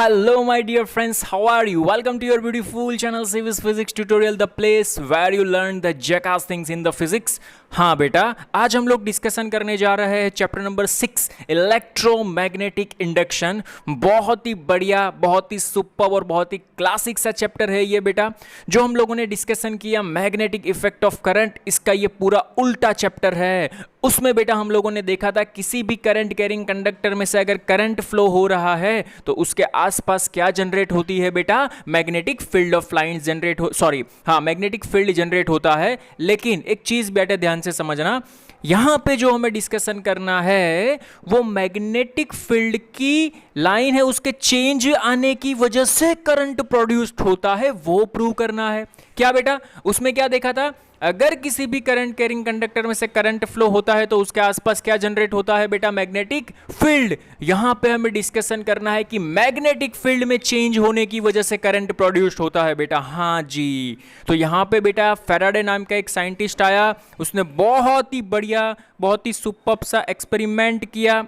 Hello, my dear friends. How are you? Welcome to your beautiful channel, Civis Physics Tutorial, the place where you learn the jackass things in the physics. हाँ बेटा, आज हम लोग discussion करने जा रहे हैं चैप्टर नंबर 6 इलेक्ट्रोमैग्नेटिक इंडक्शन। बहुत ही बढ़िया, बहुत ही सुपर और बहुत ही क्लासिक सा चैप्टर है ये बेटा। जो हम लोगों ने डिस्कशन किया मैग्नेटिक इफेक्ट ऑफ करंट, इसका ये पूरा उल्टा चैप्टर है। उसमें बेटा हम लोगों ने देखा था किसी भी करंट कैरिंग कंडक्टर में से अगर करंट फ्लो हो रहा है तो उसके आसपास क्या जनरेट होती है बेटा, magnetic field of lines generate magnetic field generate होता है। लेकिन एक चीज बेटा ध्यान से समझना, यहां पे जो हमें डिस्कशन करना है वो मैग्नेटिक फील्ड की लाइन है, उसके चेंज आने की वजह से करंट प्रोड्यूस्ड होता है, वो प्रूव करना है। क्या बेटा, उसमें क्या देखा था, अगर किसी भी करंट कैरिंग कंडक्टर में से करंट फ्लो होता है तो उसके आसपास क्या जनरेट होता है बेटा, मैग्नेटिक फील्ड। यहां पे हमें डिस्कशन करना है कि मैग्नेटिक फील्ड में चेंज होने की वजह से करंट प्रोड्यूस्ड होता है बेटा। हाँ जी, तो यहां पे बेटा फैराडे नाम का एक साइंटिस्ट आया, उसने बहुत ही बढ़िया, बहुत ही सुपर्ब सा एक्सपेरिमेंट किया।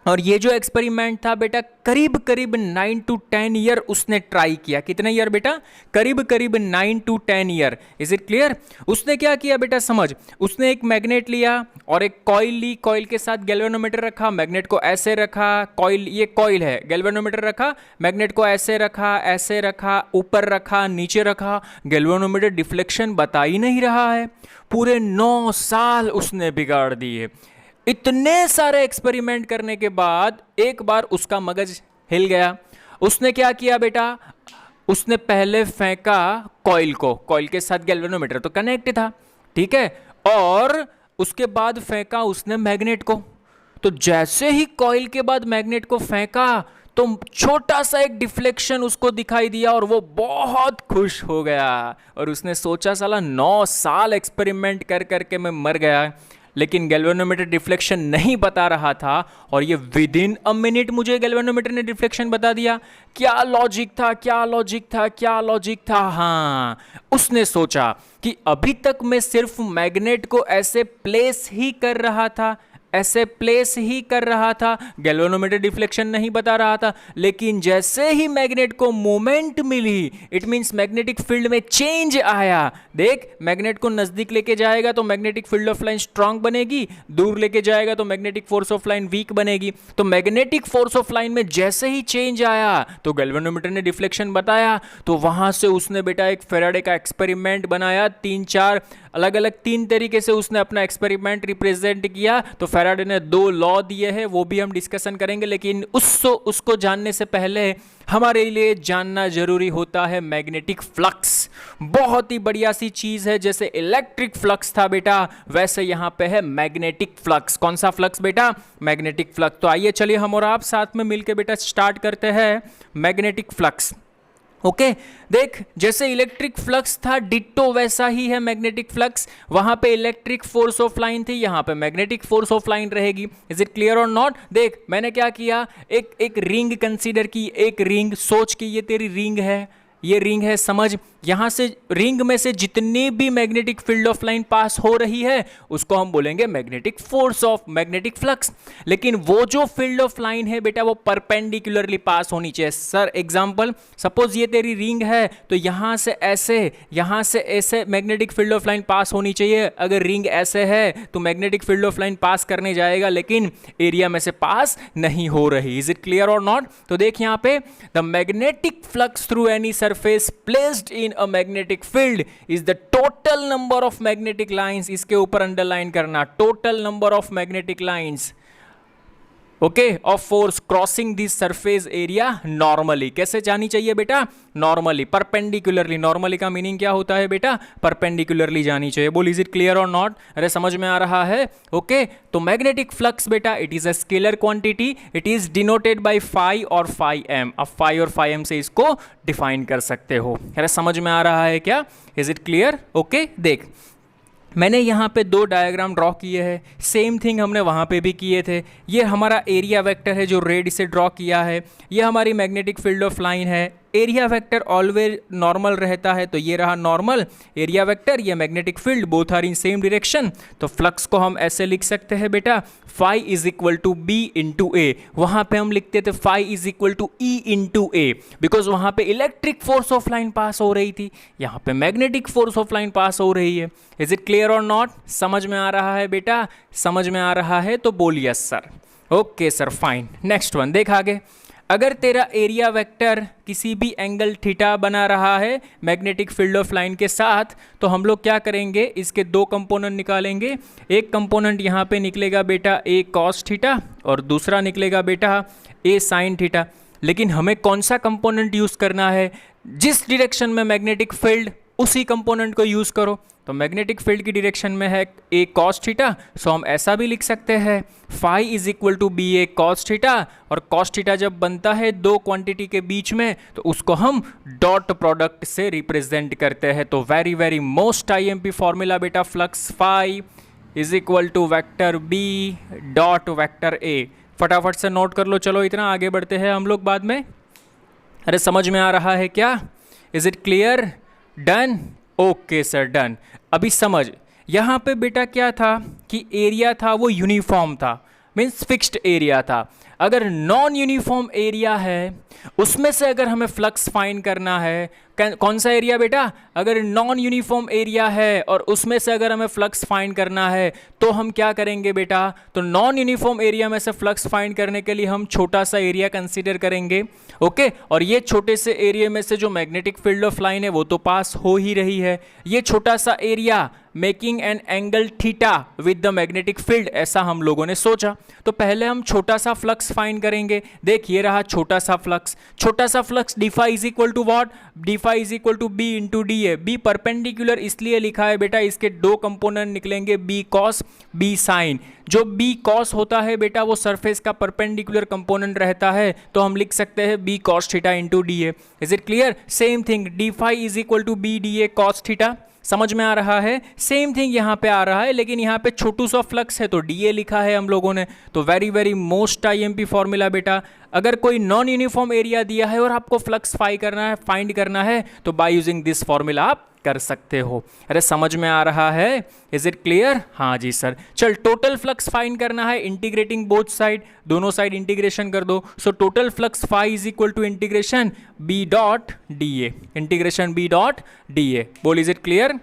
और ये जो एक्सपेरिमेंट था बेटा करीब करीब 9 to 10 ईयर उसने ट्राई किया। कितने ईयर बेटा, करीब करीब 9 to 10 year. Is it clear? उसने क्या किया बेटा, समझ, उसने एक मैग्नेट लिया और एक कॉइल ली, कॉइल के साथ गैल्वेनोमीटर रखा, मैग्नेट को ऐसे रखा, कॉइल, ये कॉइल है, गैल्वेनोमीटर रखा, मैग्नेट को ऐसे रखा, ऊपर रखा, नीचे रखा, गैल्वेनोमीटर डिफ्लेक्शन बता ही नहीं रहा है। पूरे 9 साल उसने बिगाड़ दिए। इतने सारे एक्सपेरिमेंट करने के बाद एक बार उसका मगज हिल गया। उसने क्या किया बेटा, उसने पहले फेंका कॉइल को, कॉइल के साथ गैल्वेनोमीटर तो कनेक्ट था, ठीक है, और उसके बाद फेंका उसने मैग्नेट को। तो जैसे ही कॉइल के बाद मैग्नेट को फेंका तो छोटा सा एक डिफ्लेक्शन उसको दिखाई दिया और वो बहुत खुश हो गया। और उसने सोचा साला 9 साल एक्सपेरिमेंट कर करके मैं मर गया, लेकिन गैल्वेनोमीटर डिफ्लेक्शन नहीं बता रहा था और ये विद इन अ मिनट मुझे गैल्वेनोमीटर ने डिफ्लेक्शन बता दिया। क्या लॉजिक था, क्या लॉजिक था, क्या लॉजिक था। हाँ, उसने सोचा कि अभी तक मैं सिर्फ मैग्नेट को ऐसे प्लेस ही कर रहा था, ऐसे प्लेस ही कर रहा था, गैल्वेनोमीटर डिफ्लेक्शन नहीं बता रहा था। लेकिन जैसे ही मैग्नेट को मोमेंट मिली, इट मींस मैग्नेटिक फील्ड में चेंज आया। देख, मैग्नेट को नजदीक लेके जाएगा तो magnetic field of line strong बनेगी, दूर लेके जाएगा तो magnetic force of line weak बनेगी। तो मैग्नेटिक फोर्स ऑफ लाइन में जैसे ही चेंज आया तो गैल्वेनोमीटर ने डिफ्लेक्शन बताया। तो वहां से उसने बेटा एक फैराडे का एक्सपेरिमेंट बनाया, 3-4 अलग अलग 3 तरीके से उसने अपना एक्सपेरिमेंट रिप्रेजेंट किया। तो फैराडे ने 2 लॉ दिए हैं, वो भी हम डिस्कशन करेंगे, लेकिन उसको जानने से पहले हमारे लिए जानना जरूरी होता है मैग्नेटिक फ्लक्स। बहुत ही बढ़िया सी चीज है, जैसे इलेक्ट्रिक फ्लक्स था बेटा वैसे यहां पे है मैग्नेटिक फ्लक्स। कौन सा फ्लक्स बेटा, मैग्नेटिक फ्लक्स। तो आइए चलिए हम और आप साथ में मिलकर बेटा स्टार्ट करते हैं मैग्नेटिक फ्लक्स। ओके, देख, जैसे इलेक्ट्रिक फ्लक्स था डिट्टो वैसा ही है मैग्नेटिक फ्लक्स। वहां पे इलेक्ट्रिक फोर्स ऑफ लाइन थी, यहां पे मैग्नेटिक फोर्स ऑफ लाइन रहेगी। इज इट क्लियर और नॉट? देख, मैंने क्या किया, एक रिंग कंसीडर की, एक रिंग, सोच के ये तेरी रिंग है, ये रिंग है, समझ। यहां से रिंग में से जितनी भी magnetic field of line pass हो रही है उसको हम बोलेंगे magnetic force of magnetic flux. लेकिन वो जो फील्ड ऑफ लाइन है बेटा वो परपेंडिकुलरली पास होनी चाहिए। सर एग्जांपल, सपोज ये तेरी रिंग है तो यहां से ऐसे मैग्नेटिक फील्ड ऑफ लाइन पास होनी चाहिए। अगर रिंग ऐसे है तो मैग्नेटिक फील्ड ऑफ लाइन पास करने जाएगा, लेकिन एरिया में से पास नहीं हो रही। इज इट क्लियर और नॉट? तो देख यहां पे, the magnetic flux through any surface placed in a magnetic field is the total number of magnetic lines। इसके ऊपर अंडरलाइन करना, total number of magnetic lines, okay, of force crossing this surface area normally. कैसे जानी चाहिए बेटा, normally, perpendicularly. Normally का meaning क्या होता है बेटा, परपेंडिकुलरली जानी चाहिए। बोल, इज इट क्लियर और नॉट? अरे समझ में आ रहा है? ओके, तो मैग्नेटिक फ्लक्स बेटा it is a scalar quantity, it is denoted by phi और फाई एम। अब फाई और फाई एम से इसको डिफाइन कर सकते हो। अरे समझ में आ रहा है क्या? Is it clear? ओके, देख, मैंने यहाँ पे 2 डायग्राम ड्रॉ किए हैं, सेम थिंग हमने वहाँ पे भी किए थे। ये हमारा एरिया वेक्टर है जो रेड से ड्रॉ किया है, ये हमारी मैग्नेटिक फील्ड ऑफ लाइन है। एरिया वेक्टर ऑलवेज नॉर्मल रहता है, तो ये रहा नॉर्मल एरिया वेक्टर, ये magnetic field, both are in same direction. तो फ्लक्स को हम ऐसे लिख सकते हैं बेटा, phi is equal to B into A. वहां पे हम लिखते थे phi is equal to E into A, because वहां पे electric force of line pass हो रही थी, यहाँ पे magnetic force of line pass हो रही है। इज इट क्लियर और नॉट? समझ में आ रहा है बेटा? समझ में आ रहा है तो बोलिए sir. Okay sir, fine. Next one देख आगे। अगर तेरा एरिया वेक्टर किसी भी एंगल थीटा बना रहा है मैग्नेटिक फील्ड ऑफ लाइन के साथ, तो हम लोग क्या करेंगे, इसके दो कंपोनेंट निकालेंगे। एक कंपोनेंट यहाँ पे निकलेगा बेटा ए कॉस थीटा, और दूसरा निकलेगा बेटा ए साइन थीटा। लेकिन हमें कौन सा कंपोनेंट यूज़ करना है? जिस डायरेक्शन में मैग्नेटिक फील्ड, उसी कंपोनेंट को यूज़ करो। तो मैग्नेटिक फील्ड की डायरेक्शन में है ए कॉस थीटा, सो हम ऐसा भी लिख सकते हैं, phi is equal to B A cos theta. और कॉस थीटा जब बनता है दो क्वांटिटी के बीच में, तो उसको हम डॉट प्रोडक्ट से रिप्रेजेंट करते हैं। तो very very most IMP formula बेटा, flux phi is equal to vector B dot vector A. फटाफट से नोट कर लो। चलो इतना आगे बढ़ते हैं हम लोग बाद में। अरे समझ में आ रहा है क्या? Is it clear? Done? Okay sir, done. अभी समझ, यहाँ पे बेटा क्या था कि एरिया था वो यूनिफॉर्म था, मीन्स फिक्स्ड एरिया था। अगर नॉन यूनिफॉर्म एरिया है, उसमें से अगर हमें फ्लक्स फाइंड करना है, कौन सा एरिया बेटा? अगर नॉन यूनिफॉर्म एरिया है और उसमें से अगर हमें फ्लक्स फाइंड करना है, तो हम क्या करेंगे बेटा? तो नॉन यूनिफॉर्म एरिया में से फ्लक्स फाइंड करने के लिए हम छोटा सा एरिया कंसीडर करेंगे। ओके, और ये छोटे से एरिया में से जो मैग्नेटिक फील्ड ऑफ लाइन है वो तो पास हो ही रही है। ये छोटा सा area making an angle theta with the magnetic field, ऐसा हम लोगों ने सोचा। तो पहले हम छोटा सा फ्लक्स फाइंड करेंगे। देख ये रहा छोटा सा फ्लक्स। छोटा सा flux d phi is equal to what? D phi is equal to B into d A. B perpendicular इसलिए लिखा है बेटा, इसके दो कंपोनेंट निकलेंगे, बी कॉस बी साइन। जो बी कॉस होता है बेटा वो सरफेस का परपेंडिकुलर कंपोनेंट रहता है, तो हम लिख सकते हैं B cos theta into d A. Is it clear? Same thing, d phi is equal to B d A cos theta. समझ में आ रहा है? सेम थिंग यहाँ पे आ रहा है, लेकिन यहाँ पे छोटू सा फ्लक्स है तो डीए लिखा है हम लोगों ने। तो very very most IMP formula बेटा, अगर कोई नॉन यूनिफॉर्म एरिया दिया है और आपको फ्लक्स फाइंड करना है, तो बाय यूजिंग दिस फॉर्मूला आप कर सकते हो। अरे समझ में आ रहा है? Is it clear? हाँ जी सर। चल, टोटल फ्लक्स फाइंड करना है, इंटीग्रेटिंग बोथ साइड, दोनों साइड इंटीग्रेशन कर दो। So total flux phi is equal to integration B dot d A, integration B dot d A. बोल, इज इट क्लियर?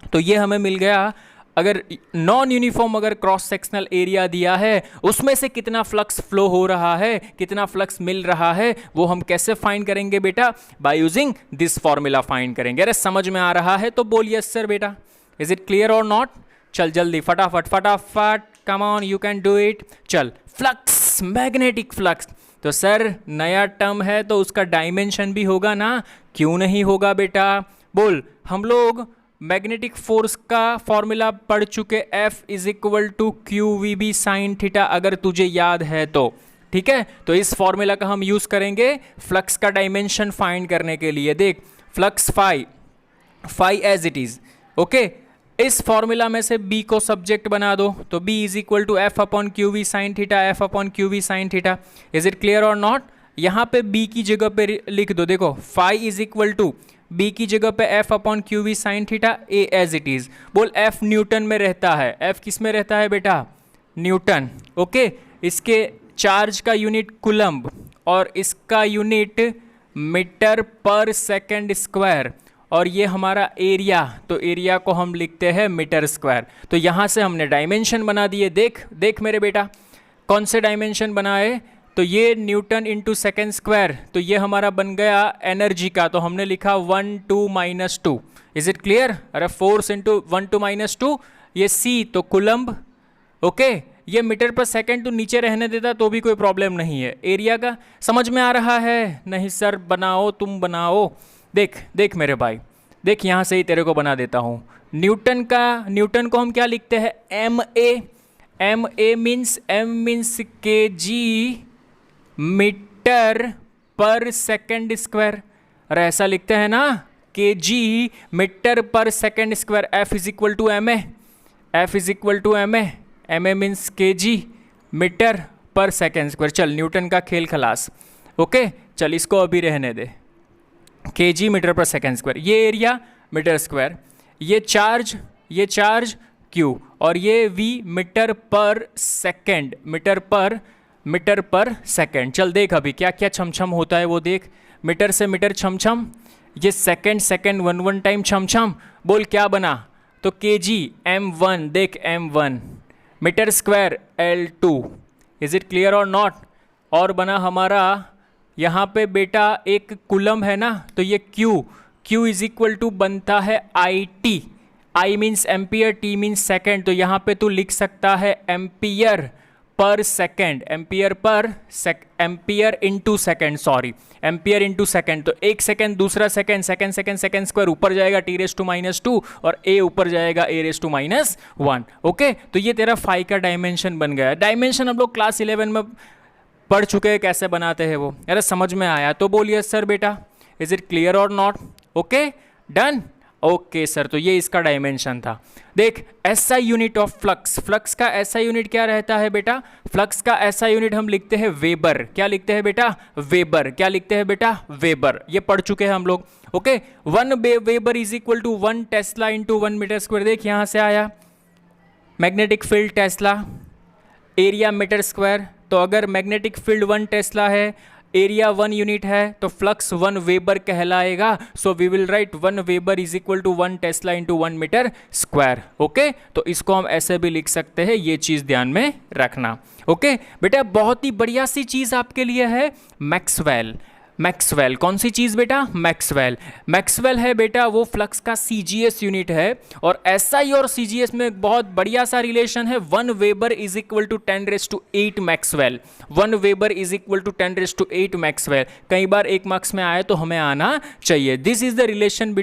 तो ये हमें मिल गया। अगर नॉन यूनिफॉर्म अगर क्रॉस सेक्शनल एरिया दिया है, उसमें से कितना फ्लक्स फ्लो हो रहा है, कितना फ्लक्स मिल रहा है, वो हम कैसे फाइंड करेंगे बेटा? By using this formula find करेंगे। अरे समझ में आ रहा है तो बोलिए यस सर बेटा। इज इट क्लियर और नॉट? चल जल्दी फटाफट फटाफट, come on, you can do it. चल, फ्लक्स, मैग्नेटिक फ्लक्स। तो सर नया टर्म है तो उसका डायमेंशन भी होगा ना? क्यों नहीं होगा बेटा? बोल, हम लोग मैग्नेटिक फोर्स का फॉर्मूला पढ़ चुके, F is equal to q v B sine theta, अगर तुझे याद है तो। ठीक है, तो इस फॉर्मूला का हम यूज करेंगे फ्लक्स का डायमेंशन फाइंड करने के लिए। देख, flux phi as it is. Okay, इस फॉर्मूला में से B को सब्जेक्ट बना दो, तो B is equal to F upon q v sine theta, F upon q v sine theta. Is it clear और नॉट? यहाँ पे B की जगह पे लिख दो। देखो, phi is equal to B की जगह पे F upon q v sine theta, A as it is. बोल, F न्यूटन में रहता है। F किस में रहता है बेटा? न्यूटन। ओके, इसके चार्ज का यूनिट कुलम्ब और इसका unit metre per second square, और ये हमारा एरिया, तो एरिया को हम लिखते हैं मीटर स्क्वायर। तो यहाँ से हमने डायमेंशन बना दिए। देख देख मेरे बेटा, कौन से डायमेंशन बनाए? तो ये न्यूटन इंटू सेकेंड स्क्वायर, तो ये हमारा बन गया एनर्जी का, तो हमने लिखा 1 2 -2। Is it clear? अरे फोर्स इंटू 1 2 -2, ये C तो कुलम्ब। ओके, ये मीटर पर सेकंड तो नीचे रहने देता तो भी कोई प्रॉब्लम नहीं है। एरिया का समझ में आ रहा है? नहीं सर, बनाओ, तुम बनाओ। देख देख मेरे भाई, देख यहाँ से ही तेरे को बना देता हूँ। न्यूटन को हम क्या लिखते हैं? M A means kg metre per second square. अरे ऐसा लिखते हैं ना, kg metre per second square. F is equal to M A, M A means kg metre per second square. चल, न्यूटन का खेल खलास। ओके, चल इसको अभी रहने दे। kg metre per second square, ये एरिया मीटर स्क्वायर, ये चार्ज q और ये v metre per second, metre per second. चल देख अभी क्या क्या छमछम होता है वो देख, मीटर से मीटर छमछम, ये सेकेंड 1 टाइम छमछम, बोल क्या बना, तो kg m1, देख m1 metre square l2, is it clear और नॉट। और बना हमारा यहाँ पे बेटा एक कूलम है ना, तो ये q इज इक्वल टू बनता है IT, I means ampere, T means second, तो यहाँ पे तू लिख सकता है ampere per second, ampere into second, sorry ampere into second. तो एक सेकेंड, दूसरा सेकेंड स्क्वायर ऊपर जाएगा t⁻², और a ऊपर जाएगा a⁻1। ओके, तो ये तेरा फाई का डायमेंशन बन गया। डायमेंशन हम लोग क्लास 11 में पढ़ चुके हैं कैसे बनाते हैं वो, अरे समझ में आया तो बोलिए सर बेटा, इज इट क्लियर और not. Okay done, okay sir, तो ये इसका डायमेंशन था। देख SI unit of flux, flux का SI यूनिट क्या रहता है बेटा, फ्लक्स का SI यूनिट हम लिखते हैं वेबर, क्या लिखते हैं बेटा, वेबर, क्या लिखते हैं बेटा, वेबर, ये पढ़ चुके हैं हम लोग। Okay, 1 weber is equal to 1 tesla into 1 metre square, देख यहां से आया magnetic field tesla, area metre square, तो अगर मैग्नेटिक फील्ड 1 टेस्ला है, एरिया 1 यूनिट है, तो फ्लक्स 1 वेबर कहलाएगा। So we will write 1 weber is equal to 1 tesla into 1 metre square. Okay, तो इसको हम ऐसे भी लिख सकते हैं, ये चीज ध्यान में रखना। ओके बेटा, बहुत ही बढ़िया सी चीज आपके लिए है मैक्सवेल, कौन सी चीज बेटा, मैक्सवेल है बेटा, वो फ्लक्स का CGS यूनिट है, और SI और CGS में एक बहुत बढ़िया सा रिलेशन है, 1 weber is equal to 10⁸ maxwell, 1 weber is equal to 10⁸ maxwell. कई बार एक मार्क्स में आए तो हमें आना चाहिए। This is the relation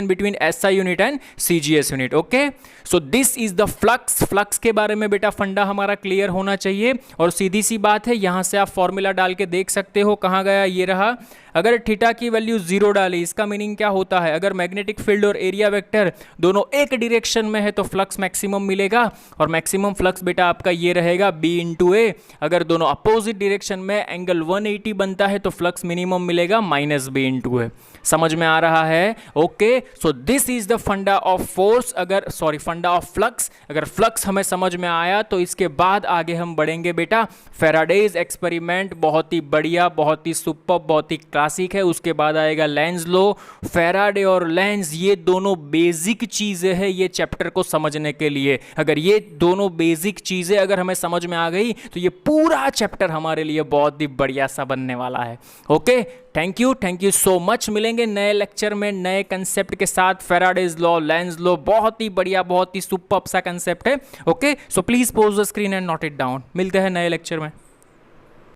between SI unit and CGS unit. Okay, so this is the flux के बारे में बेटा फंडा हमारा क्लियर होना चाहिए। और सीधी सी बात है, यहां से आप फॉर्मूला डाल के देख सकते हो, कहां गया, ये रहा। अगर थीटा की वैल्यू 0 डाली, इसका मीनिंग क्या होता है, अगर मैग्नेटिक फील्ड और एरिया वेक्टर दोनों एक डायरेक्शन में है तो फ्लक्स मैक्सिमम मिलेगा, और मैक्सिमम फ्लक्स बेटा आपका ये रहेगा B × A। अगर दोनों अपोजिट डायरेक्शन में एंगल 180 बनता है तो फ्लक्स मिनिमम मिलेगा -B × A। समझ में आ रहा है। Okay, so this is the फंडा ऑफ फोर्स, फंडा ऑफ फ्लक्स। अगर फ्लक्स हमें समझ में आया तो इसके बाद आगे हम बढ़ेंगे बेटा फैराडेज एक्सपेरिमेंट, बहुत ही बढ़िया, बहुत ही सुपर, बहुत ही क्लासिक है। उसके बाद आएगा लेंज लो। फैराडे और लेंज ये दोनों बेसिक चीजें हैं ये चैप्टर को समझने के लिए। अगर ये दोनों बेसिक चीजें अगर हमें समझ में आ गई तो ये पूरा चैप्टर हमारे लिए बहुत ही बढ़िया सा बनने वाला है। Okay, thank you so much. मिलेंगे नए लेक्चर में नए कंसेप्ट के साथ। फैराडेज लॉ, लेंज लॉ, बहुत ही बढ़िया, बहुत ही सुपर्ब सा कंसेप्ट है। Okay, so please pause the screen and note it down. मिलते हैं नए लेक्चर में।